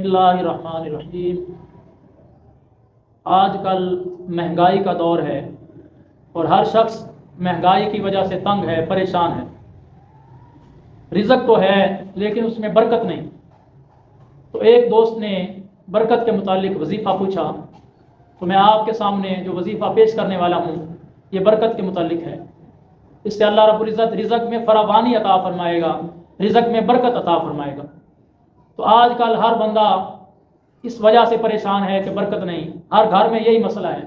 बिस्मिल्लाहिर्रहमानिर्रहीम। आज कल महंगाई का दौर है और हर शख्स महंगाई की वजह से तंग है, परेशान है। रिज़्क़ तो है लेकिन उसमें बरकत नहीं। तो एक दोस्त ने बरकत के मुतालिक वजीफ़ा पूछा, तो मैं आपके सामने जो वजीफ़ा पेश करने वाला हूँ ये बरकत के मुतालिक है। इससे अल्लाह रब्बुल इज़्ज़त रिज़्क़ में फरावानी अता फरमाएगा, रिज़्क़ में बरकत अता फरमाएगा। तो आजकल हर बंदा इस वजह से परेशान है कि बरकत नहीं, हर घर में यही मसला है।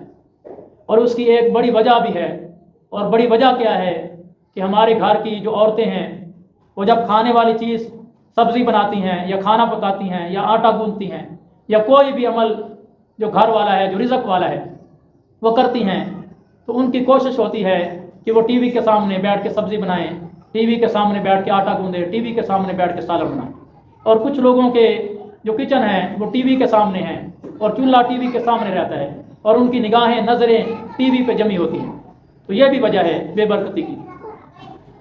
और उसकी एक बड़ी वजह भी है, और बड़ी वजह क्या है कि हमारे घर की जो औरतें हैं वो जब खाने वाली चीज़ सब्ज़ी बनाती हैं या खाना पकाती हैं या आटा गूंथती हैं या कोई भी अमल जो घर वाला है, जो रिज़्क़ वाला है वो करती हैं, तो उनकी कोशिश होती है कि वो टीवी के सामने बैठ के सब्ज़ी बनाएं, टीवी के सामने बैठ के आटा गूंदें, टीवी के सामने बैठ के सालन बनाएं। और कुछ लोगों के जो किचन है वो टीवी के सामने हैं और चूल्हा टीवी के सामने रहता है और उनकी निगाहें, नज़रें टीवी पे जमी होती हैं। तो ये भी वजह है बेबरकती की।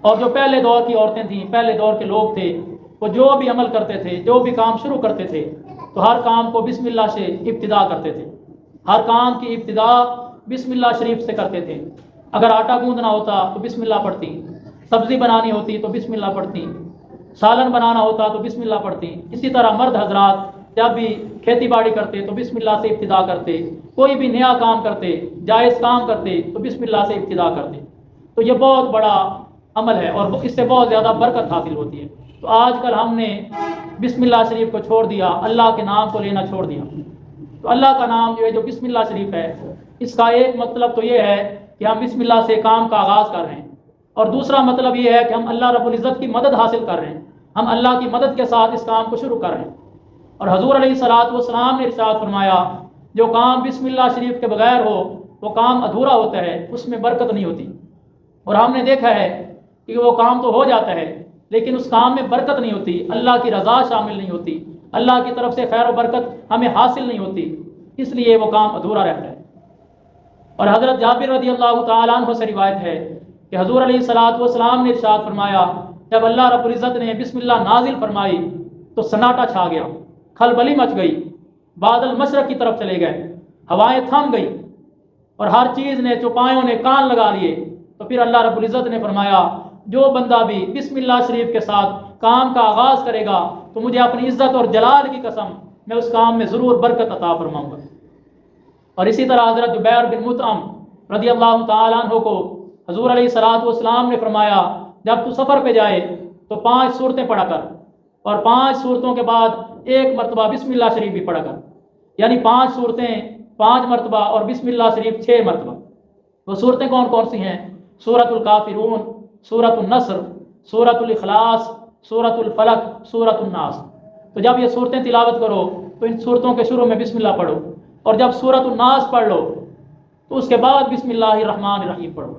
और जो पहले दौर की औरतें थीं, पहले दौर के लोग थे, वो जो भी अमल करते थे, जो भी काम शुरू करते थे, तो हर काम को बिस्मिल्लाह से इब्तिदा करते थे। हर काम की इब्तिदा बिस्मिल्लाह शरीफ से करते थे। अगर आटा गूंदना होता तो बिस्मिल्लाह पढ़ती, सब्ज़ी बनानी होती तो बिस्मिल्लाह पढ़ती, सालन बनाना होता तो बिस्मिल्लाह पढ़ती। इसी तरह मर्द हजरात जब भी खेती बाड़ी करते तो बिस्मिल्लाह से इब्तिदा करते, कोई भी नया काम करते, जायज़ काम करते तो बिस्मिल्लाह से इब्तिदा करते। तो ये बहुत बड़ा अमल है और इससे बहुत ज़्यादा बरकत हासिल होती है। तो आजकल हमने बिस्मिल्लाह शरीफ को छोड़ दिया, अल्लाह के नाम को लेना छोड़ दिया। तो अल्लाह का नाम जो है, जो बिस्मिल्लाह शरीफ है, इसका एक मतलब तो ये है कि हम बिस्मिल्लाह से काम का आगाज़ कर रहे हैं, और दूसरा मतलब ये है कि हम अल्लाह रब्बुल इज़्ज़त की मदद हासिल कर रहे हैं, हम अल्लाह की मदद के साथ इस काम को शुरू कर रहे हैं। और हज़ूर अलैहिस्सलातु वस्सलाम ने इरशाद फरमाया, जो काम बिस्मिल्लाह शरीफ के बगैर हो वो काम अधूरा होता है, उसमें बरकत नहीं होती। और हमने देखा है कि वो काम तो हो जाता है लेकिन उस काम में बरकत नहीं होती, अल्लाह की रज़ा शामिल नहीं होती, अल्लाह की तरफ से खैर और बरकत हमें हासिल नहीं होती, इसलिए वो काम अधूरा रहता है। और हज़रत जाबिर रज़ियल्लाहु ताला अन्हु से रिवायत है कि हज़ूर अलैहिस्सलातु वस्सलाम ने इरशाद फरमाया, जब अल्लाह रब्बुल इज़्ज़त ने बिस्मिल्लाह नाजिल फरमाई तो सन्नाटा छा गया, खलबली मच गई, बादल मशरक़ की तरफ चले गए, हवाएं थम गई और हर चीज़ ने, चौपायों ने कान लगा लिए। तो फिर अल्लाह रब्बुल इज़्ज़त ने फरमाया, जो बंदा भी बिस्मिल्लाह शरीफ के साथ काम का आगाज़ करेगा तो मुझे अपनी इज़्ज़त और जलाल की कसम, मैं उस काम में ज़रूर बरकत अता फरमाऊँगा। और इसी तरह हज़रत जुबैर बिन मुतअम रज़ियल्लाहु ताला अन्हु को हज़ूर अलैहिस्सलातु वस्सलाम ने फरमाया, जब तू सफ़र पे जाए तो 5 सूरतें पढ़ा कर और 5 सूरतों के बाद 1 मरतबा बिस्मिल्लाह शरीफ भी पढ़ा कर, यानी 5 सूरतें 5 मरतबा और बिस्मिल्लाह शरीफ 6 मरतबा। वो सूरतें कौन कौन सी हैं? सूरतुल काफिरून, सूरतुन नस्र, सूरतुल इखलास, सूरतुल फलक, सूरतुन नास। तो जब ये सूरतें तिलावत करो तो इन सूरतों के शुरू में बिस्मिल्लाह पढ़ो, और जब सूरतुन नास पढ़ लो तो उसके बाद बिस्मिल्लाहिर्रहमानिर्रहीम पढ़ो।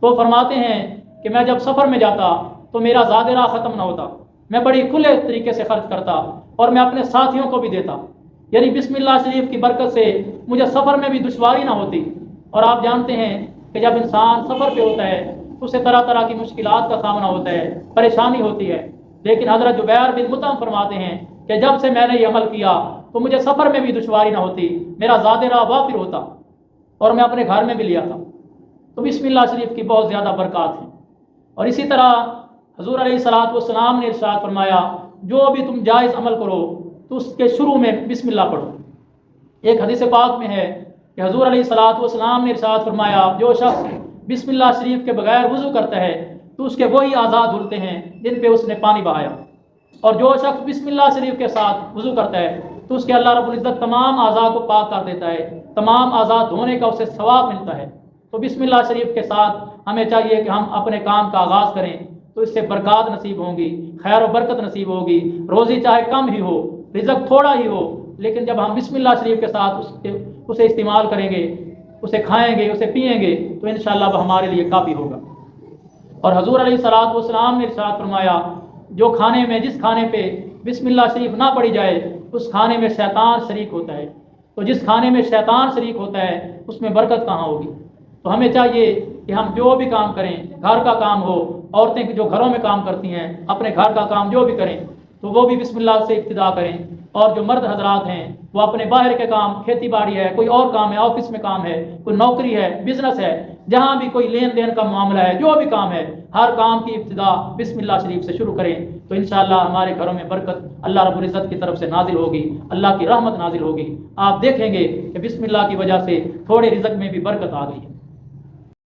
तो फरमाते हैं कि मैं जब सफ़र में जाता तो मेरा ज़ादिरा ख़त्म ना होता, मैं बड़ी खुले तरीके से खर्च करता और मैं अपने साथियों को भी देता, यानी बिस्मिल्लाह शरीफ की बरकत से मुझे सफ़र में भी दुश्वारी ना होती। और आप जानते हैं कि जब इंसान सफ़र पे होता है तो उसे तरह तरह की मुश्किलात का सामना होता है, परेशानी होती है, लेकिन हज़रत जुबैर बिन मुतअम फरमाते हैं कि जब से मैंने ये अमल किया तो मुझे सफ़र में भी दुश्वारी ना होती, मेरा ज़ादिरा वाफिर होता और मैं अपने घर में भी लिया था। तो बिस्मिल्लाह शरीफ की बहुत ज़्यादा बरकत है। और इसी तरह हज़ूर अलैहिस्सलातु वस्सलाम ने इरशाद फरमाया, जो भी तुम जायज़ अमल करो तो उसके शुरू में बिस्मिल्लाह पढ़ो। एक हदीस पाक में है कि हज़ूर अलैहिस्सलातु वस्सलाम ने इरशाद फरमाया, जो शख्स बिस्मिल्लाह शरीफ के बगैर वज़ू करता है तो उसके वही आज़ाद धुलते हैं जिन पे उसने पानी बहाया, और जो शख्स बिस्मिल्लाह शरीफ के साथ वज़ू करता है तो उसके अल्लाह रब्बुल इज़्ज़त तमाम आज़ा को पाक कर देता है, तमाम आज़ा धोने का उसे सवाब मिलता है। तो बिस्मिल्लाह शरीफ के साथ हमें चाहिए कि हम अपने काम का आगाज़ करें, तो इससे बरकत नसीब होंगी, खैर और बरकत नसीब होगी। रोज़ी चाहे कम ही हो, रिज़्क़ थोड़ा ही हो, लेकिन जब हम बिस्मिल्लाह शरीफ के साथ उसे इस्तेमाल करेंगे, उसे खाएंगे, उसे पिएंगे, तो इंशाअल्लाह वह हमारे लिए काफ़ी होगा। और हज़ूर अलैहिस्सलातु वस्सलाम ने इरशाद फरमाया, जो खाने में, जिस खाने पे बिस्मिल्लाह शरीफ ना पढ़ी जाए उस खाने में शैतान शरीक होता है। तो जिस खाने में शैतान शरीक होता है उसमें बरकत कहाँ होगी? तो हमें चाहिए कि हम जो भी काम करें, घर का काम हो, औरतें जो घरों में काम करती हैं, अपने घर का काम जो भी करें, تو وہ بھی بسم اللہ سے ابتدا کریں۔ اور جو مرد حضرات ہیں وہ اپنے باہر کے کام، کھیتی باڑی ہے، کوئی اور کام ہے، آفس میں کام ہے، کوئی نوکری ہے، بزنس ہے، جہاں بھی کوئی لین دین کا معاملہ ہے، جو بھی کام ہے، ہر کام کی ابتدا بسم اللہ شریف سے شروع کریں تو انشاءاللہ ہمارے گھروں میں برکت اللہ رب العزت کی طرف سے نازل ہوگی، اللہ کی رحمت نازل ہوگی۔ آپ دیکھیں گے کہ بسم اللہ کی وجہ سے تھوڑے رزق میں بھی برکت آ گئی ہے۔